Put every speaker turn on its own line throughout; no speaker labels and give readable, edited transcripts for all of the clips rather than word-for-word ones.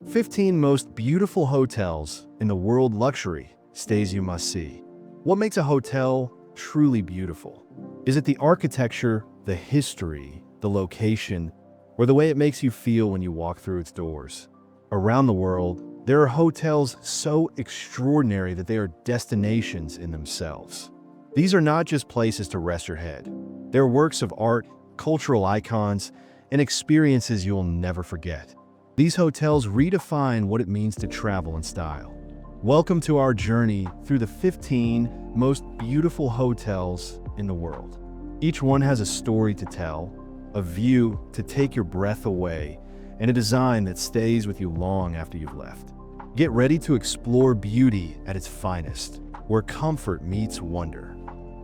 15 most beautiful hotels in the world luxury stays you must see. What makes a hotel truly beautiful? Is it the architecture, the history, the location, or the way it makes you feel when you walk through its doors? Around the world, there are hotels so extraordinary that they are destinations in themselves. These are not just places to rest your head. They're works of art, cultural icons, and experiences you'll never forget. These hotels redefine what it means to travel in style. Welcome to our journey through the 15 most beautiful hotels in the world. Each one has a story to tell, a view to take your breath away, and a design that stays with you long after you've left. Get ready to explore beauty at its finest, where comfort meets wonder.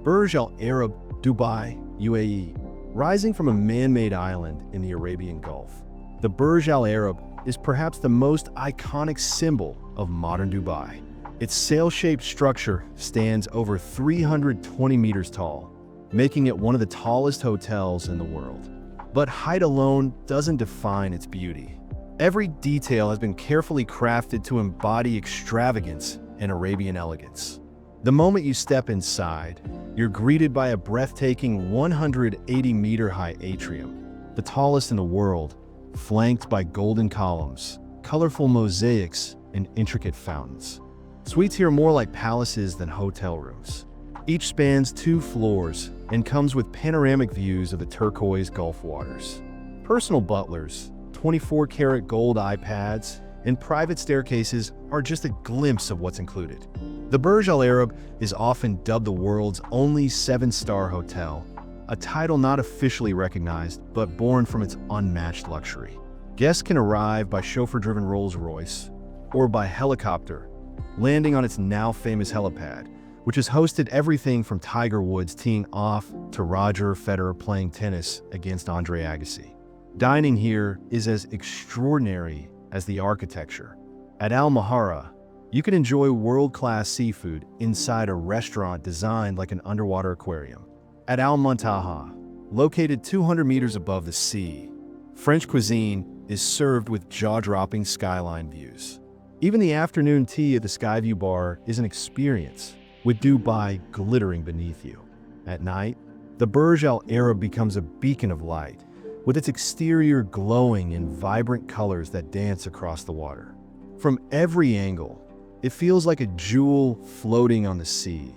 Burj Al Arab, Dubai, UAE. Rising from a man-made island in the Arabian Gulf, the Burj Al Arab is perhaps the most iconic symbol of modern Dubai. Its sail-shaped structure stands over 320 meters tall, making it one of the tallest hotels in the world. But height alone doesn't define its beauty. Every detail has been carefully crafted to embody extravagance and Arabian elegance. The moment you step inside, you're greeted by a breathtaking 180-meter-high atrium, the tallest in the world, flanked by golden columns, colorful mosaics, and intricate fountains. Suites here are more like palaces than hotel rooms. Each spans 2 floors and comes with panoramic views of the turquoise Gulf waters. Personal butlers, 24-karat gold iPads, and private staircases are just a glimpse of what's included. The Burj Al Arab is often dubbed the world's only 7-star hotel, a title not officially recognized, but born from its unmatched luxury. Guests can arrive by chauffeur-driven Rolls-Royce or by helicopter, landing on its now famous helipad, which has hosted everything from Tiger Woods teeing off to Roger Federer playing tennis against Andre Agassi. Dining here is as extraordinary as the architecture. At Al Mahara, you can enjoy world-class seafood inside a restaurant designed like an underwater aquarium. At Al Muntaha, located 200 meters above the sea, French cuisine is served with jaw-dropping skyline views. Even the afternoon tea at the Skyview Bar is an experience, with Dubai glittering beneath you. At night, the Burj Al Arab becomes a beacon of light, with its exterior glowing in vibrant colors that dance across the water. From every angle, it feels like a jewel floating on the sea,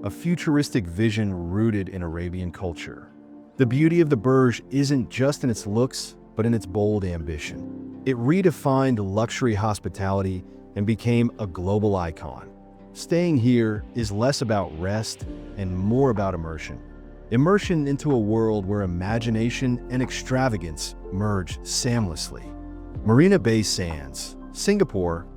a futuristic vision rooted in Arabian culture. The beauty of the Burj isn't just in its looks, but in its bold ambition. It redefined luxury hospitality and became a global icon. Staying here is less about rest and more about immersion. Immersion into a world where imagination and extravagance merge seamlessly. Marina Bay Sands, Singapore.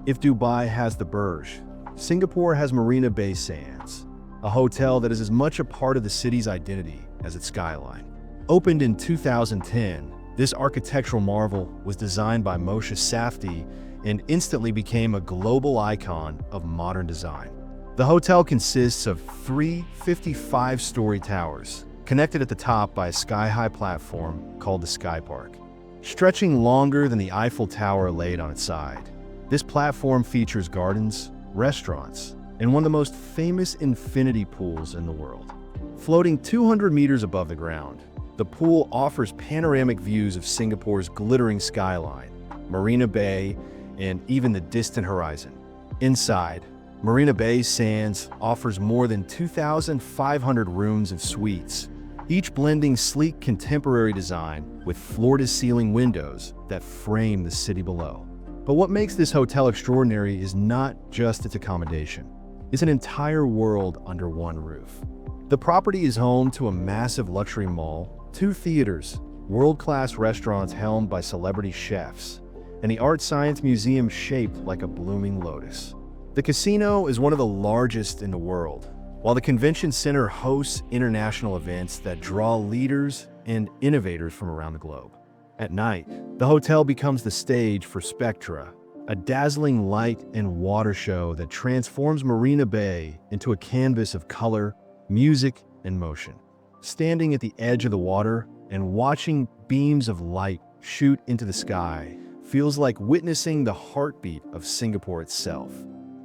If Dubai has the Burj, Singapore has Marina Bay Sands, a hotel that is as much a part of the city's identity as its skyline. Opened in 2010, this architectural marvel was designed by Moshe Safdie and instantly became a global icon of modern design. The hotel consists of 3 55-story towers, connected at the top by a sky-high platform called the Sky Park, stretching longer than the Eiffel Tower laid on its side. This platform features gardens, restaurants, and one of the most famous infinity pools in the world. Floating 200 meters above the ground, the pool offers panoramic views of Singapore's glittering skyline, Marina Bay, and even the distant horizon. Inside, Marina Bay Sands offers more than 2,500 rooms and suites, each blending sleek contemporary design with floor-to-ceiling windows that frame the city below. But what makes this hotel extraordinary is not just its accommodation. It's an entire world under one roof. The property is home to a massive luxury mall, 2 theaters, world-class restaurants helmed by celebrity chefs, and the Art Science Museum shaped like a blooming lotus. The casino is one of the largest in the world, while the convention center hosts international events that draw leaders and innovators from around the globe. At night, the hotel becomes the stage for Spectra, a dazzling light and water show that transforms Marina Bay into a canvas of color, music, and motion. Standing at the edge of the water and watching beams of light shoot into the sky feels like witnessing the heartbeat of Singapore itself.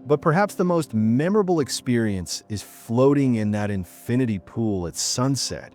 But perhaps the most memorable experience is floating in that infinity pool at sunset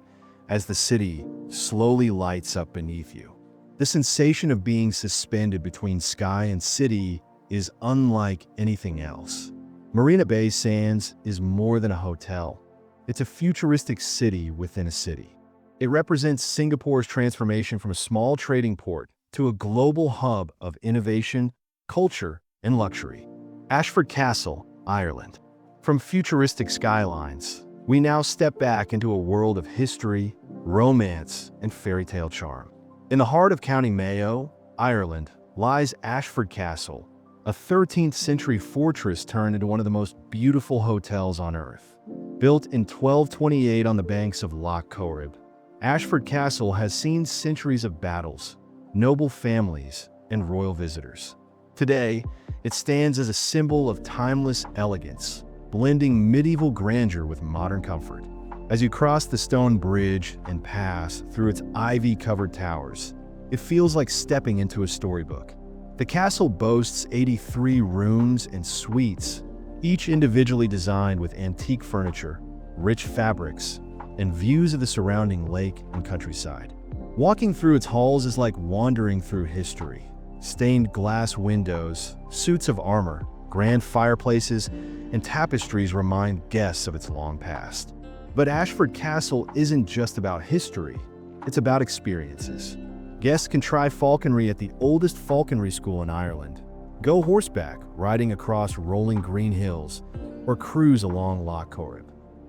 as the city slowly lights up beneath you. The sensation of being suspended between sky and city is unlike anything else. Marina Bay Sands is more than a hotel. It's a futuristic city within a city. It represents Singapore's transformation from a small trading port to a global hub of innovation, culture, and luxury. Ashford Castle, Ireland. From futuristic skylines, we now step back into a world of history, romance, and fairy tale charm. In the heart of County Mayo, Ireland, lies Ashford Castle, a 13th century fortress turned into one of the most beautiful hotels on earth. Built in 1228 on the banks of Loch Corrib, Ashford Castle has seen centuries of battles, noble families, and royal visitors. Today, it stands as a symbol of timeless elegance, blending medieval grandeur with modern comfort. As you cross the stone bridge and pass through its ivy-covered towers, it feels like stepping into a storybook. The castle boasts 83 rooms and suites, each individually designed with antique furniture, rich fabrics, and views of the surrounding lake and countryside. Walking through its halls is like wandering through history. Stained glass windows, suits of armor, grand fireplaces, and tapestries remind guests of its long past. But Ashford Castle isn't just about history, it's about experiences. Guests can try falconry at the oldest falconry school in Ireland, go horseback riding across rolling green hills, or cruise along Loch Corrib.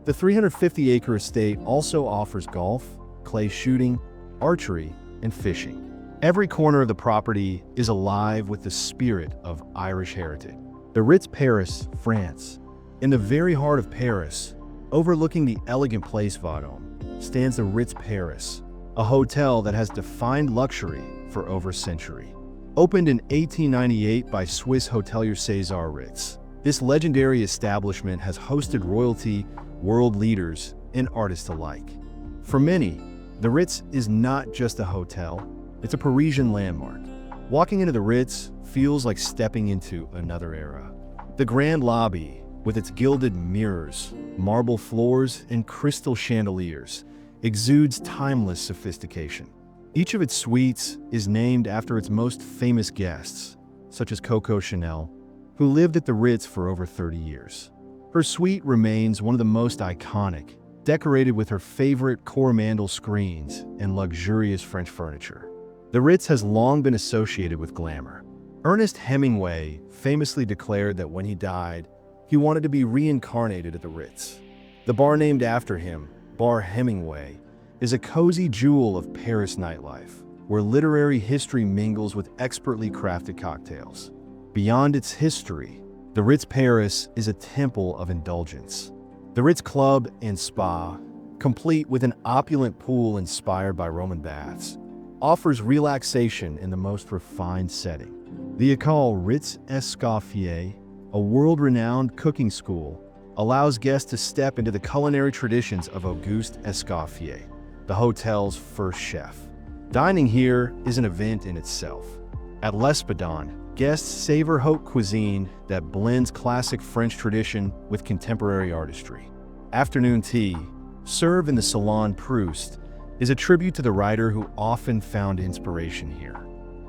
The 350-acre estate also offers golf, clay shooting, archery, and fishing. Every corner of the property is alive with the spirit of Irish heritage. The Ritz Paris, France. In the very heart of Paris, overlooking the elegant Place Vendôme, stands the Ritz Paris, a hotel that has defined luxury for over a century. Opened in 1898 by Swiss hotelier César Ritz, this legendary establishment has hosted royalty, world leaders, and artists alike. For many, the Ritz is not just a hotel, it's a Parisian landmark. Walking into the Ritz feels like stepping into another era. The grand lobby, with its gilded mirrors, marble floors, and crystal chandeliers, exudes timeless sophistication. Each of its suites is named after its most famous guests, such as Coco Chanel, who lived at the Ritz for over 30 years. Her suite remains one of the most iconic, decorated with her favorite Coromandel screens and luxurious French furniture. The Ritz has long been associated with glamour. Ernest Hemingway famously declared that when he died, he wanted to be reincarnated at the Ritz. The bar named after him, Bar Hemingway, is a cozy jewel of Paris nightlife, where literary history mingles with expertly crafted cocktails. Beyond its history, the Ritz Paris is a temple of indulgence. The Ritz Club and Spa, complete with an opulent pool inspired by Roman baths, offers relaxation in the most refined setting. The École Ritz Escoffier, a world-renowned cooking school, allows guests to step into the culinary traditions of Auguste Escoffier, the hotel's first chef. Dining here is an event in itself. At L'Espadon, guests savor haute cuisine that blends classic French tradition with contemporary artistry. Afternoon tea, served in the Salon Proust, is a tribute to the writer who often found inspiration here.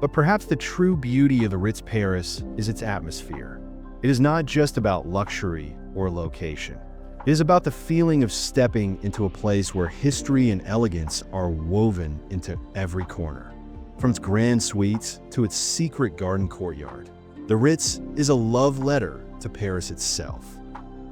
But perhaps the true beauty of the Ritz Paris is its atmosphere. It is not just about luxury or location. It is about the feeling of stepping into a place where history and elegance are woven into every corner. From its grand suites to its secret garden courtyard, the Ritz is a love letter to Paris itself.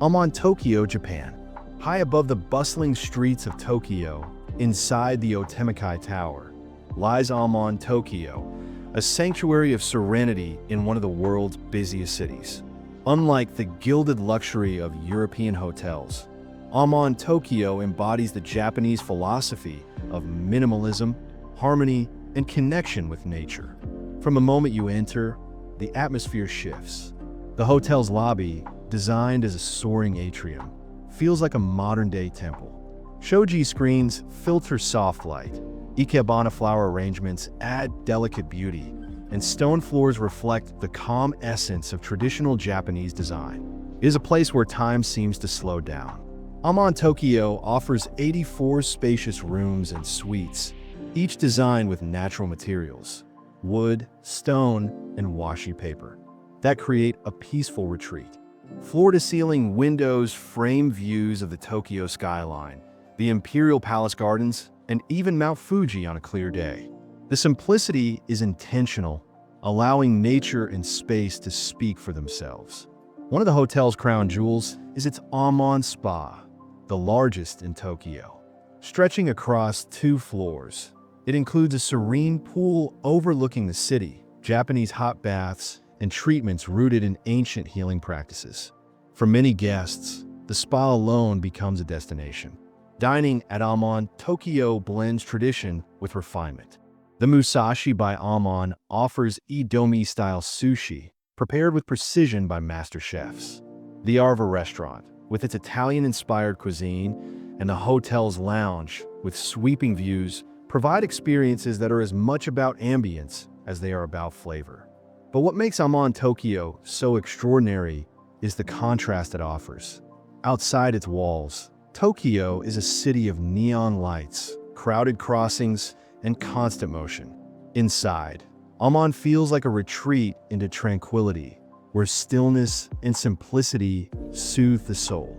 I'm on Tokyo, Japan. High above the bustling streets of Tokyo, inside the Otemakai Tower, lies Amon, Tokyo, a sanctuary of serenity in one of the world's busiest cities. Unlike the gilded luxury of European hotels, Amon, Tokyo embodies the Japanese philosophy of minimalism, harmony, and connection with nature. From the moment you enter, the atmosphere shifts. The hotel's lobby, designed as a soaring atrium, feels like a modern-day temple. Shoji screens filter soft light. Ikebana flower arrangements add delicate beauty, and stone floors reflect the calm essence of traditional Japanese design. It is a place where time seems to slow down. Amaze Tokyo offers 84 spacious rooms and suites, each designed with natural materials, wood, stone, and washi paper, that create a peaceful retreat. Floor-to-ceiling windows frame views of the Tokyo skyline, the Imperial Palace Gardens, and even Mount Fuji on a clear day. The simplicity is intentional, allowing nature and space to speak for themselves. One of the hotel's crown jewels is its Amaze Spa, the largest in Tokyo. Stretching across 2 floors, it includes a serene pool overlooking the city, Japanese hot baths, and treatments rooted in ancient healing practices. For many guests, the spa alone becomes a destination. Dining at Amaze Tokyo blends tradition with refinement. The Musashi by Amaze offers Idomi-style sushi, prepared with precision by master chefs. The Arva restaurant, with its Italian-inspired cuisine, and the hotel's lounge, with sweeping views, provide experiences that are as much about ambience as they are about flavor. But what makes Amaze Tokyo so extraordinary is the contrast it offers. Outside its walls, Tokyo is a city of neon lights, crowded crossings, and constant motion. Inside, Amaze feels like a retreat into tranquility, where stillness and simplicity soothe the soul.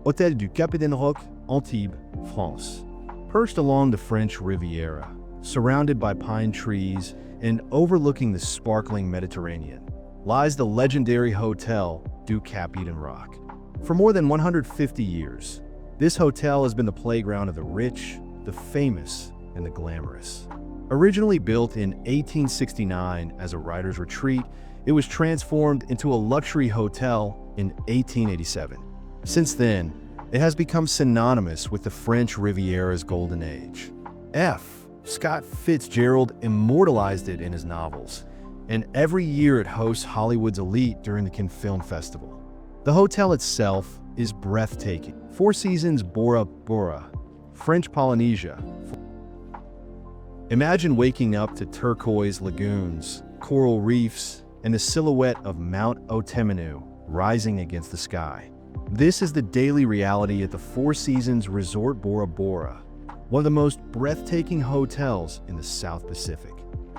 Hôtel du Capitaine Roch, Antibes, France. Perched along the French Riviera, surrounded by pine trees and overlooking the sparkling Mediterranean, lies the legendary Hotel du Capitaine Roch. For more than 150 years, this hotel has been the playground of the rich, the famous, and the glamorous. Originally built in 1869 as a writer's retreat, it was transformed into a luxury hotel in 1887. Since then, it has become synonymous with the French Riviera's golden age. Scott Fitzgerald immortalized it in his novels, and every year it hosts Hollywood's elite during the Cannes Film Festival. The hotel itself is breathtaking. Four Seasons Bora Bora, French Polynesia. Imagine waking up to turquoise lagoons, coral reefs, and the silhouette of Mount Otemanu rising against the sky. This is the daily reality at the Four Seasons Resort Bora Bora, one of the most breathtaking hotels in the South Pacific.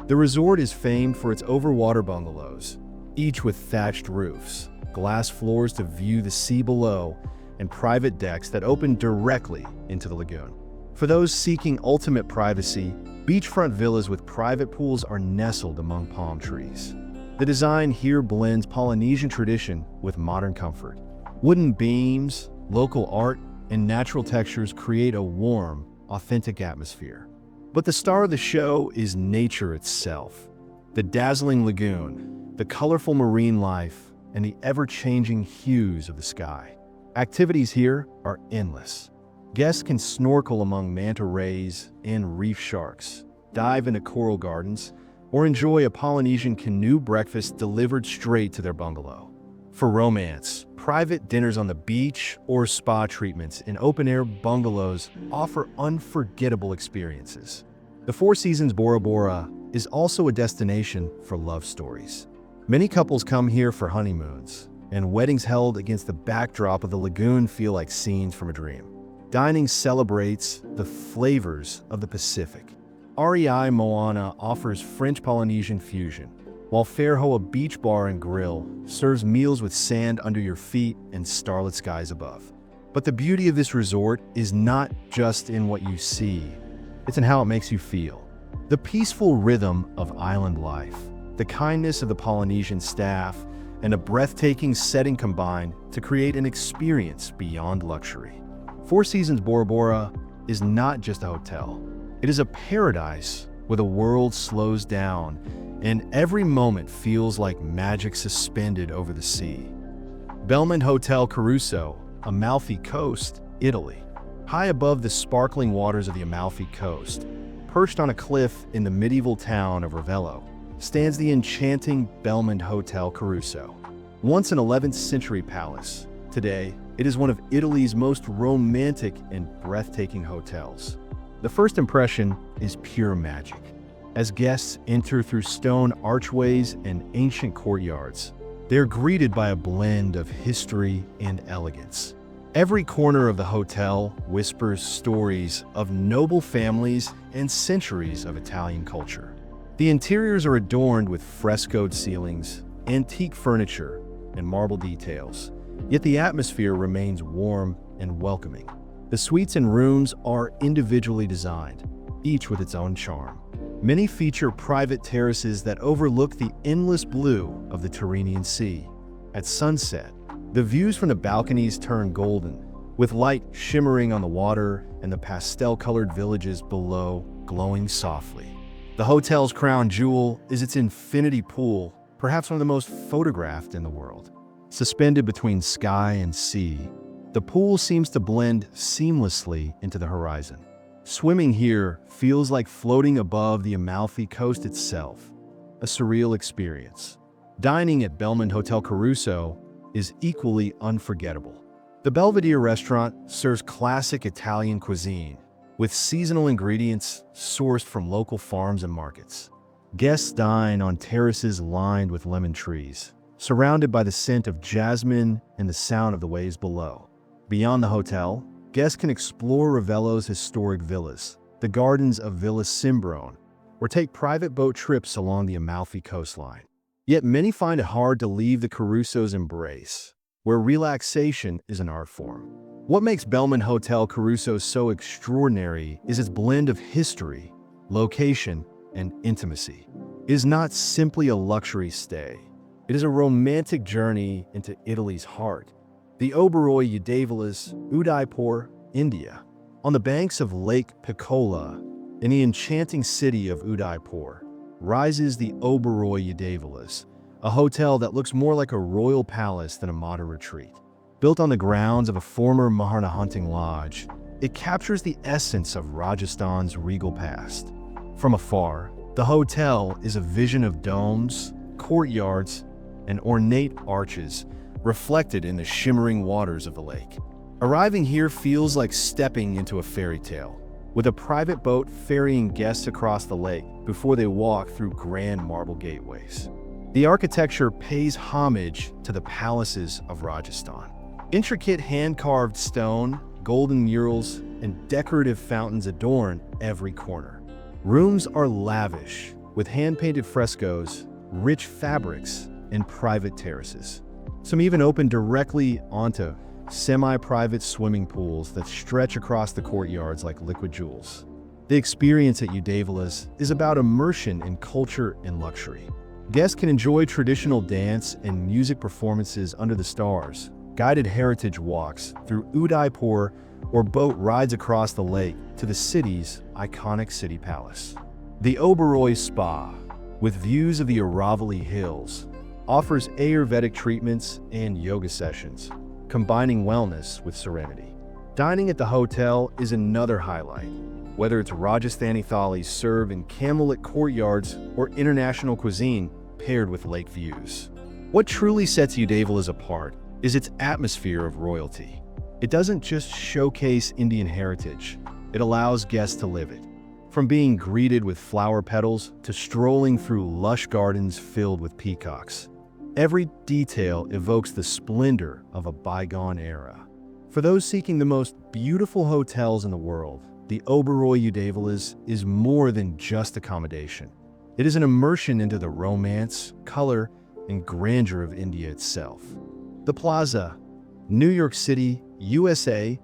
The resort is famed for its overwater bungalows, each with thatched roofs, glass floors to view the sea below, and private decks that open directly into the lagoon. For those seeking ultimate privacy, beachfront villas with private pools are nestled among palm trees. The design here blends Polynesian tradition with modern comfort. Wooden beams, local art, and natural textures create a warm, authentic atmosphere. But the star of the show is nature itself. The dazzling lagoon, the colorful marine life, and the ever-changing hues of the sky. Activities here are endless. Guests can snorkel among manta rays and reef sharks, dive into coral gardens, or enjoy a Polynesian canoe breakfast delivered straight to their bungalow. For romance, private dinners on the beach or spa treatments in open-air bungalows offer unforgettable experiences. The Four Seasons Bora Bora is also a destination for love stories. Many couples come here for honeymoons, and weddings held against the backdrop of the lagoon feel like scenes from a dream. Dining celebrates the flavors of the Pacific. REI Moana offers French-Polynesian fusion, while Fairhoa Beach Bar and Grill serves meals with sand under your feet and starlit skies above. But the beauty of this resort is not just in what you see, it's in how it makes you feel. The peaceful rhythm of island life, the kindness of the Polynesian staff, and a breathtaking setting combine to create an experience beyond luxury. Four Seasons Bora Bora is not just a hotel. It is a paradise where the world slows down and every moment feels like magic suspended over the sea. Belmond Hotel Caruso, Amalfi Coast, Italy. High above the sparkling waters of the Amalfi Coast, perched on a cliff in the medieval town of Ravello, stands the enchanting Belmond Hotel Caruso. Once an 11th century palace, today it is one of Italy's most romantic and breathtaking hotels. The first impression is pure magic. As guests enter through stone archways and ancient courtyards, they are greeted by a blend of history and elegance. Every corner of the hotel whispers stories of noble families and centuries of Italian culture. The interiors are adorned with frescoed ceilings, antique furniture, and marble details, yet the atmosphere remains warm and welcoming. The suites and rooms are individually designed, each with its own charm. Many feature private terraces that overlook the endless blue of the Tyrrhenian Sea. At sunset, the views from the balconies turn golden, with light shimmering on the water and the pastel-colored villages below glowing softly. The hotel's crown jewel is its infinity pool, perhaps one of the most photographed in the world. Suspended between sky and sea, the pool seems to blend seamlessly into the horizon. Swimming here feels like floating above the Amalfi Coast itself, a surreal experience. Dining at Belmond Hotel Caruso is equally unforgettable. The Belvedere restaurant serves classic Italian cuisine, with seasonal ingredients sourced from local farms and markets. Guests dine on terraces lined with lemon trees, surrounded by the scent of jasmine and the sound of the waves below. Beyond the hotel, guests can explore Ravello's historic villas, the gardens of Villa Simbrone, or take private boat trips along the Amalfi coastline. Yet many find it hard to leave the Caruso's embrace, where relaxation is an art form. What makes Belmond Hotel Caruso so extraordinary is its blend of history, location, and intimacy. It is not simply a luxury stay. It is a romantic journey into Italy's heart. The Oberoi Udaipur, Udaipur, India. On the banks of Lake Piccola, in the enchanting city of Udaipur, rises the Oberoi Udaipur, a hotel that looks more like a royal palace than a modern retreat. Built on the grounds of a former Maharaja hunting lodge, it captures the essence of Rajasthan's regal past. From afar, the hotel is a vision of domes, courtyards, and ornate arches reflected in the shimmering waters of the lake. Arriving here feels like stepping into a fairy tale, with a private boat ferrying guests across the lake before they walk through grand marble gateways. The architecture pays homage to the palaces of Rajasthan. Intricate hand-carved stone, golden murals, and decorative fountains adorn every corner. Rooms are lavish, with hand-painted frescoes, rich fabrics, and private terraces. Some even open directly onto semi-private swimming pools that stretch across the courtyards like liquid jewels. The experience at Udaivilas is about immersion in culture and luxury. Guests can enjoy traditional dance and music performances under the stars, guided heritage walks through Udaipur, or boat rides across the lake to the city's iconic city palace. The Oberoi Spa, with views of the Aravalli Hills, offers Ayurvedic treatments and yoga sessions, combining wellness with serenity. Dining at the hotel is another highlight, whether it's Rajasthani thalis served in candlelit courtyards or international cuisine paired with lake views. What truly sets Udaivilas apart is its atmosphere of royalty. It doesn't just showcase Indian heritage, it allows guests to live it. From being greeted with flower petals to strolling through lush gardens filled with peacocks, every detail evokes the splendor of a bygone era. For those seeking the most beautiful hotels in the world, the Oberoi Udaivilas is more than just accommodation. It is an immersion into the romance, color, and grandeur of India itself. The Plaza, New York City, USA,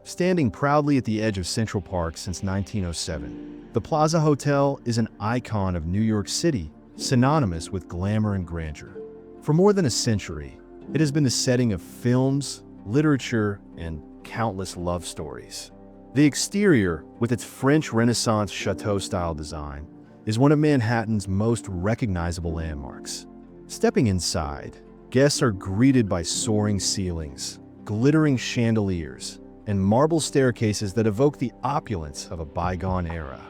standing proudly at the edge of Central Park since 1907. The Plaza Hotel is an icon of New York City, synonymous with glamour and grandeur. For more than a century, it has been the setting of films, literature, and countless love stories. The exterior, with its French Renaissance chateau-style design, is one of Manhattan's most recognizable landmarks. Stepping inside, guests are greeted by soaring ceilings, glittering chandeliers, and marble staircases that evoke the opulence of a bygone era.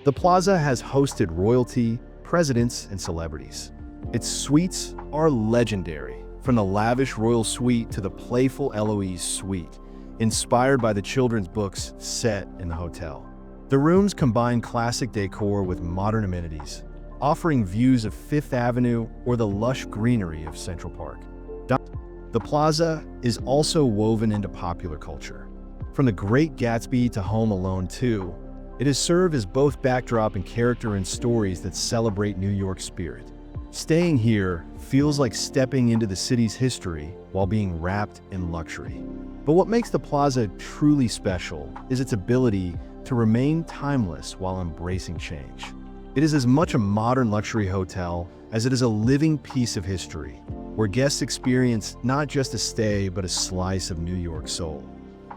The Plaza has hosted royalty, presidents, and celebrities. Its suites are legendary, from the lavish royal suite to the playful Eloise suite, inspired by the children's books set in the hotel. The rooms combine classic decor with modern amenities, offering views of Fifth Avenue or the lush greenery of Central Park. The plaza is also woven into popular culture. From The Great Gatsby to Home Alone 2, it has served as both backdrop and character in stories that celebrate New York's spirit. Staying here feels like stepping into the city's history while being wrapped in luxury. But what makes the plaza truly special is its ability to remain timeless while embracing change. It is as much a modern luxury hotel as it is a living piece of history, where guests experience not just a stay but a slice of New York's soul.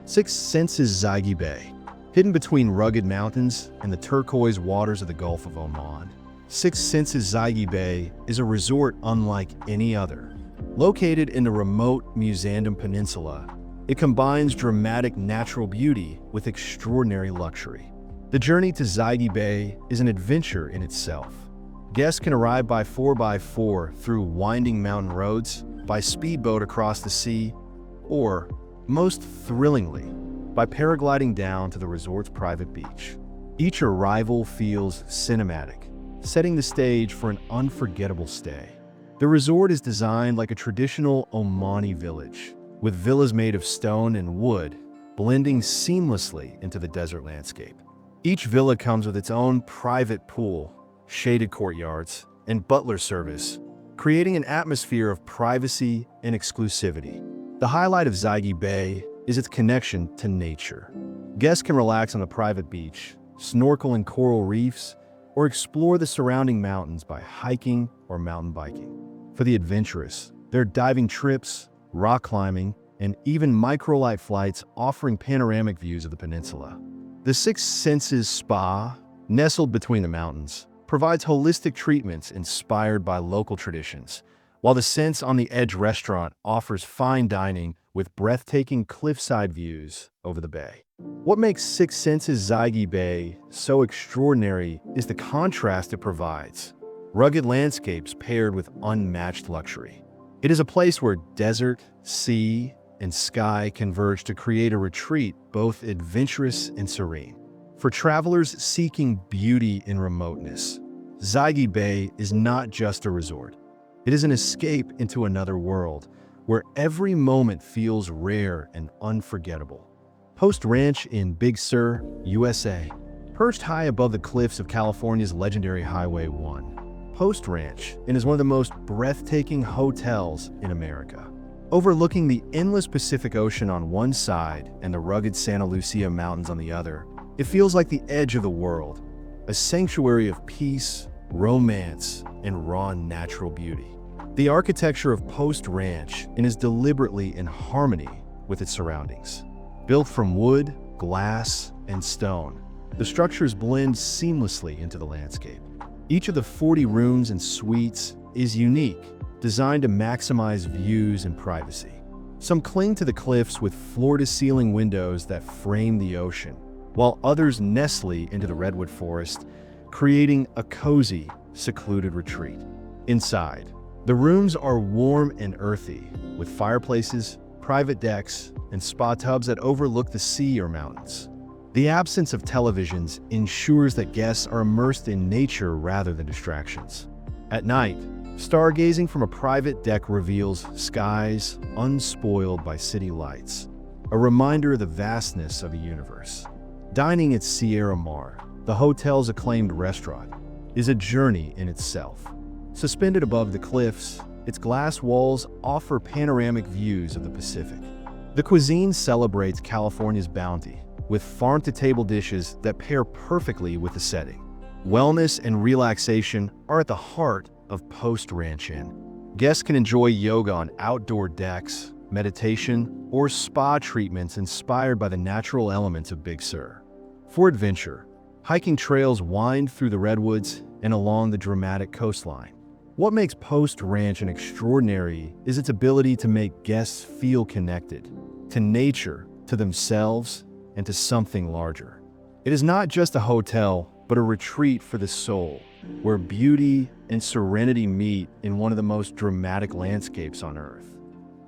Six Senses Zygi Bay. Hidden between rugged mountains and the turquoise waters of the Gulf of Oman, Six Senses Zygi Bay is a resort unlike any other. Located in the remote Musandam Peninsula, it combines dramatic natural beauty with extraordinary luxury. The journey to Zygi Bay is an adventure in itself. Guests can arrive by 4x4 through winding mountain roads, by speedboat across the sea, or, most thrillingly, by paragliding down to the resort's private beach. Each arrival feels cinematic, setting the stage for an unforgettable stay. The resort is designed like a traditional Omani village, with villas made of stone and wood, blending seamlessly into the desert landscape. Each villa comes with its own private pool, shaded courtyards, and butler service, creating an atmosphere of privacy and exclusivity. The highlight of Zygi Bay is its connection to nature. Guests can relax on the private beach, snorkel in coral reefs, or explore the surrounding mountains by hiking or mountain biking. For the adventurous, there are diving trips, rock climbing, and even microlight flights offering panoramic views of the peninsula. The Six Senses Spa, nestled between the mountains, provides holistic treatments inspired by local traditions, while the Sense on the Edge restaurant offers fine dining with breathtaking cliffside views over the bay. What makes Six Senses Zygi Bay so extraordinary is the contrast it provides. Rugged landscapes paired with unmatched luxury. It is a place where desert, sea, and sky converge to create a retreat both adventurous and serene. For travelers seeking beauty in remoteness, Zygi Bay is not just a resort. It is an escape into another world, where every moment feels rare and unforgettable. Post Ranch in Big Sur, USA. Perched high above the cliffs of California's legendary Highway 1, Post Ranch is one of the most breathtaking hotels in America. Overlooking the endless Pacific Ocean on one side and the rugged Santa Lucia Mountains on the other, it feels like the edge of the world, a sanctuary of peace, romance, and raw natural beauty. The architecture of Post Ranch is deliberately in harmony with its surroundings. Built from wood, glass, and stone, the structures blend seamlessly into the landscape. Each of the 40 rooms and suites is unique, designed to maximize views and privacy. Some cling to the cliffs with floor-to-ceiling windows that frame the ocean, while others nestle into the redwood forest, creating a cozy, secluded retreat. Inside, the rooms are warm and earthy, with fireplaces, private decks, and spa tubs that overlook the sea or mountains. The absence of televisions ensures that guests are immersed in nature rather than distractions. At night, stargazing from a private deck reveals skies unspoiled by city lights, a reminder of the vastness of the universe. Dining at Sierra Mar, the hotel's acclaimed restaurant, is a journey in itself. Suspended above the cliffs, its glass walls offer panoramic views of the Pacific. The cuisine celebrates California's bounty, with farm-to-table dishes that pair perfectly with the setting. Wellness and relaxation are at the heart of Post Ranch Inn. Guests can enjoy yoga on outdoor decks, meditation, or spa treatments inspired by the natural elements of Big Sur. For adventure, hiking trails wind through the redwoods and along the dramatic coastline. What makes Post Ranch an extraordinary is its ability to make guests feel connected to nature, to themselves, and to something larger. It is not just a hotel, but a retreat for the soul, where beauty and serenity meet in one of the most dramatic landscapes on Earth.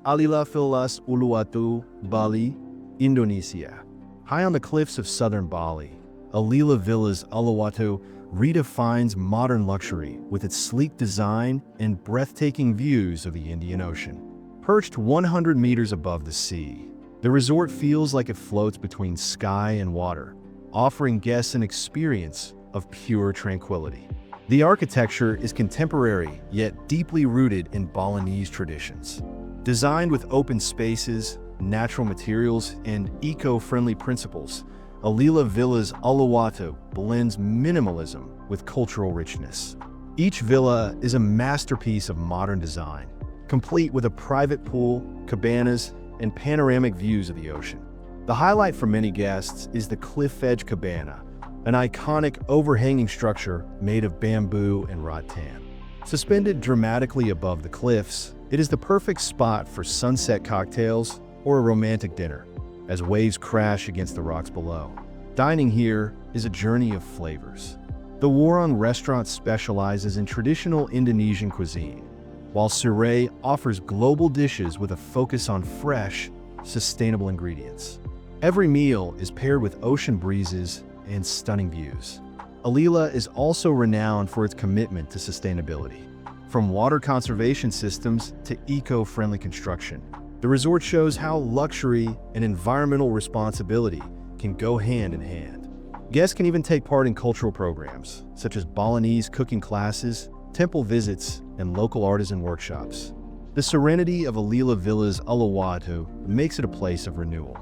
Alila Filas Uluwatu, Bali, Indonesia. High on the cliffs of southern Bali, Alila Villas Uluwatu redefines modern luxury with its sleek design and breathtaking views of the Indian Ocean. Perched 100 meters above the sea, the resort feels like it floats between sky and water, offering guests an experience of pure tranquility. The architecture is contemporary yet deeply rooted in Balinese traditions. Designed with open spaces, natural materials, and eco-friendly principles, Alila Villas Uluwatu blends minimalism with cultural richness. Each villa is a masterpiece of modern design, complete with a private pool, cabanas, and panoramic views of the ocean. The highlight for many guests is the Cliff Edge Cabana, an iconic overhanging structure made of bamboo and rattan. Suspended dramatically above the cliffs, it is the perfect spot for sunset cocktails or a romantic dinner, as waves crash against the rocks below. Dining here is a journey of flavors. The Warung restaurant specializes in traditional Indonesian cuisine, while Surrey offers global dishes with a focus on fresh, sustainable ingredients. Every meal is paired with ocean breezes and stunning views. Alila is also renowned for its commitment to sustainability. From water conservation systems to eco-friendly construction, the resort shows how luxury and environmental responsibility can go hand in hand. Guests can even take part in cultural programs, such as Balinese cooking classes, temple visits, and local artisan workshops. The serenity of Alila Villas Uluwatu makes it a place of renewal.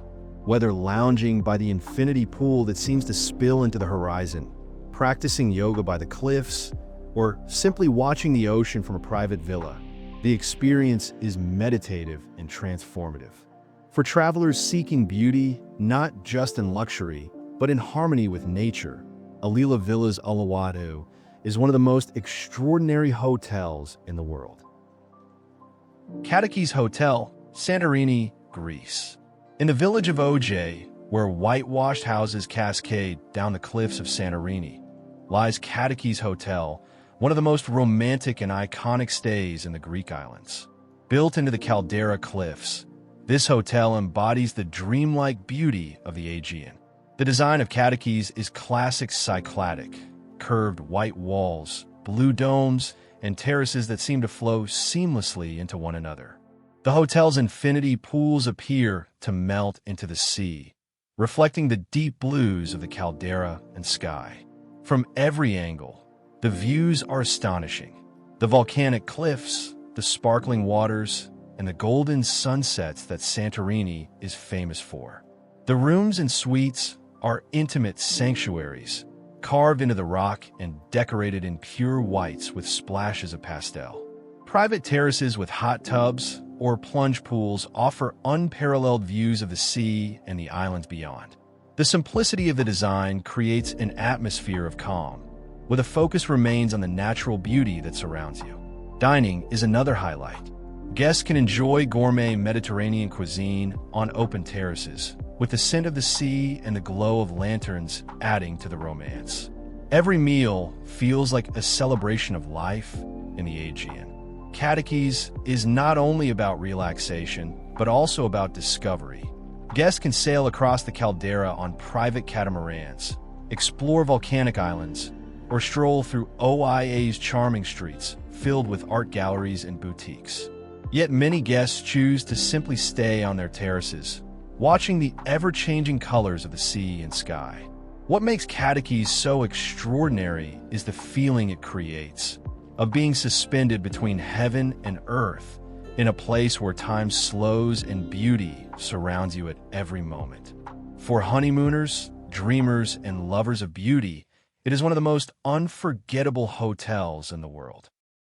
Whether lounging by the infinity pool that seems to spill into the horizon, practicing yoga by the cliffs, or simply watching the ocean from a private villa, the experience is meditative and transformative. For travelers seeking beauty, not just in luxury, but in harmony with nature, Alila Villas Uluwatu is one of the most extraordinary hotels in the world. Kadikis Hotel, Santorini, Greece. In the village of Oj, where whitewashed houses cascade down the cliffs of Santorini, lies Kadikis Hotel, one of the most romantic and iconic stays in the Greek islands. Built into the caldera cliffs, this hotel embodies the dreamlike beauty of the Aegean. The design of Kadikis is classic Cycladic, curved white walls, blue domes, and terraces that seem to flow seamlessly into one another. The hotel's infinity pools appear to melt into the sea, reflecting the deep blues of the caldera and sky. From every angle, the views are astonishing. The volcanic cliffs, the sparkling waters, and the golden sunsets that Santorini is famous for. The rooms and suites are intimate sanctuaries, carved into the rock and decorated in pure whites with splashes of pastel. Private terraces with hot tubs or plunge pools offer unparalleled views of the sea and the islands beyond. The simplicity of the design creates an atmosphere of calm, where the focus remains on the natural beauty that surrounds you. Dining is another highlight. Guests can enjoy gourmet Mediterranean cuisine on open terraces, with the scent of the sea and the glow of lanterns adding to the romance. Every meal feels like a celebration of life in the Aegean. Kadikis is not only about relaxation, but also about discovery. Guests can sail across the caldera on private catamarans, explore volcanic islands, or stroll through OIA's charming streets filled with art galleries and boutiques. Yet many guests choose to simply stay on their terraces, watching the ever-changing colors of the sea and sky. What makes Kadikis so extraordinary is the feeling it creates, of being suspended between heaven and earth, in a place where time slows and beauty surrounds you at every moment. For honeymooners, dreamers, and lovers of beauty, it is one of the most unforgettable hotels in the world.